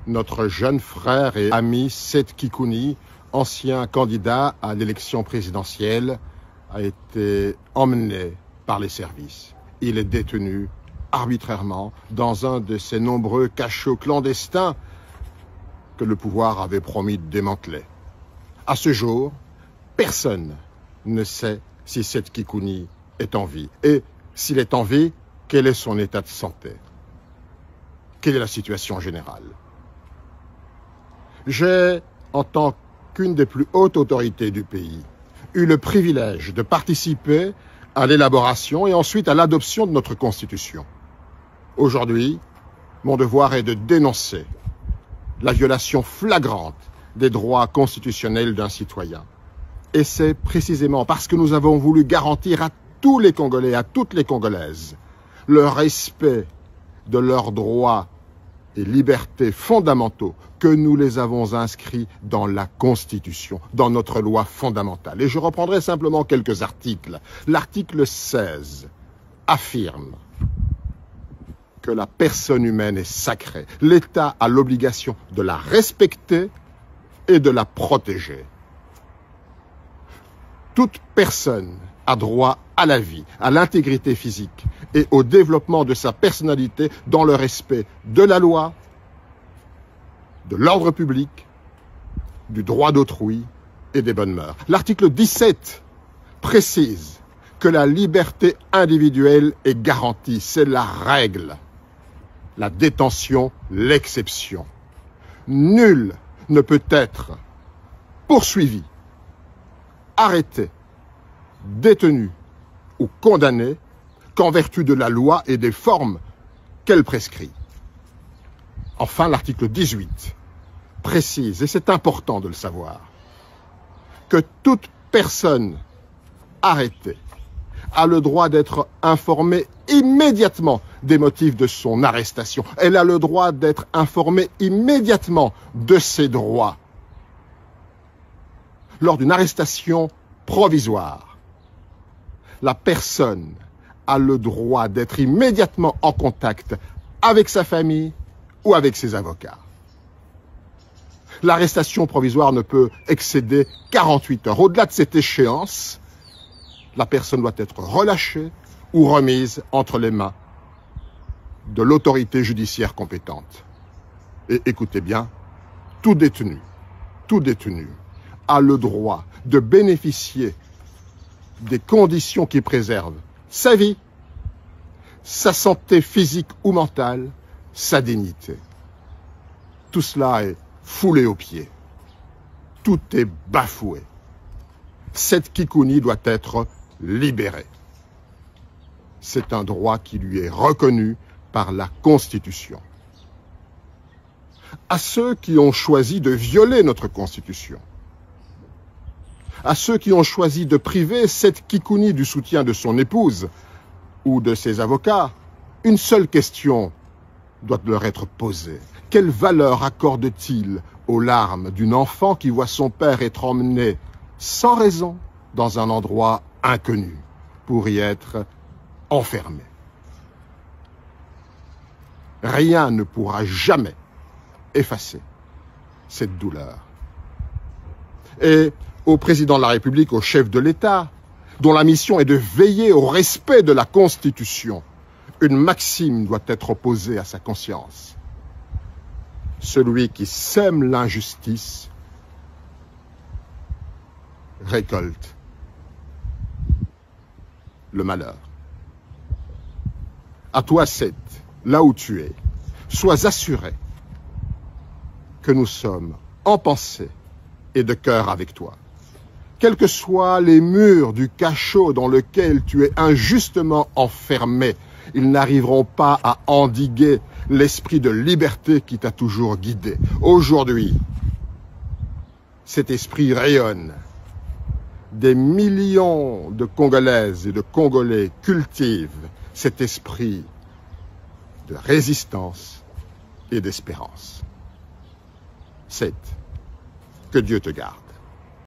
notre jeune frère et ami Seth Kikouni, ancien candidat à l'élection présidentielle, a été emmené par les services. Il est détenu arbitrairement dans un de ces nombreux cachots clandestins que le pouvoir avait promis de démanteler. À ce jour, personne ne sait si Seth Kikouni est en vie. Et s'il est en vie, quel est son état de santé? Quelle est la situation générale? J'ai, en tant qu'une des plus hautes autorités du pays, eu le privilège de participer à l'élaboration et ensuite à l'adoption de notre Constitution. Aujourd'hui, mon devoir est de dénoncer la violation flagrante des droits constitutionnels d'un citoyen. Et c'est précisément parce que nous avons voulu garantir à tous les Congolais, à toutes les Congolaises, le respect de leurs droits et libertés fondamentaux que nous les avons inscrits dans la Constitution, dans notre loi fondamentale. Et je reprendrai simplement quelques articles. L'article 16 affirme que la personne humaine est sacrée. L'État a l'obligation de la respecter et de la protéger. Toute personne a droit à la vie, à l'intégrité physique et au développement de sa personnalité dans le respect de la loi, de l'ordre public, du droit d'autrui et des bonnes mœurs. L'article 17 précise que la liberté individuelle est garantie. C'est la règle. La détention, l'exception. Nul ne peut être poursuivi, arrêté, détenu ou condamné qu'en vertu de la loi et des formes qu'elle prescrit. Enfin, l'article 18 précise, et c'est important de le savoir, que toute personne arrêtée a le droit d'être informée immédiatement des motifs de son arrestation. Elle a le droit d'être informée immédiatement de ses droits. Lors d'une arrestation provisoire, la personne a le droit d'être immédiatement en contact avec sa famille ou avec ses avocats. L'arrestation provisoire ne peut excéder 48 heures. Au-delà de cette échéance, la personne doit être relâchée ou remise entre les mains de l'autorité judiciaire compétente. Et écoutez bien, tout détenu a le droit de bénéficier des conditions qui préservent sa vie, sa santé physique ou mentale, sa dignité. Tout cela est foulé aux pieds. Tout est bafoué. Seth Kikouni doit être libéré. C'est un droit qui lui est reconnu par la Constitution. À ceux qui ont choisi de violer notre Constitution, à ceux qui ont choisi de priver Seth Kikouni du soutien de son épouse ou de ses avocats, une seule question doit leur être posée. Quelle valeur accorde-t-il aux larmes d'une enfant qui voit son père être emmené sans raison dans un endroit inconnu pour y être enfermé? Rien ne pourra jamais effacer cette douleur. Et au président de la République, au chef de l'État, dont la mission est de veiller au respect de la Constitution, une maxime doit être opposée à sa conscience. Celui qui sème l'injustice récolte le malheur. À toi, Seth, là où tu es, sois assuré que nous sommes en pensée et de cœur avec toi. Quels que soient les murs du cachot dans lequel tu es injustement enfermé, ils n'arriveront pas à endiguer l'esprit de liberté qui t'a toujours guidé. Aujourd'hui, cet esprit rayonne. Des millions de Congolaises et de Congolais cultivent cet esprit de résistance et d'espérance. Seth, que Dieu te garde.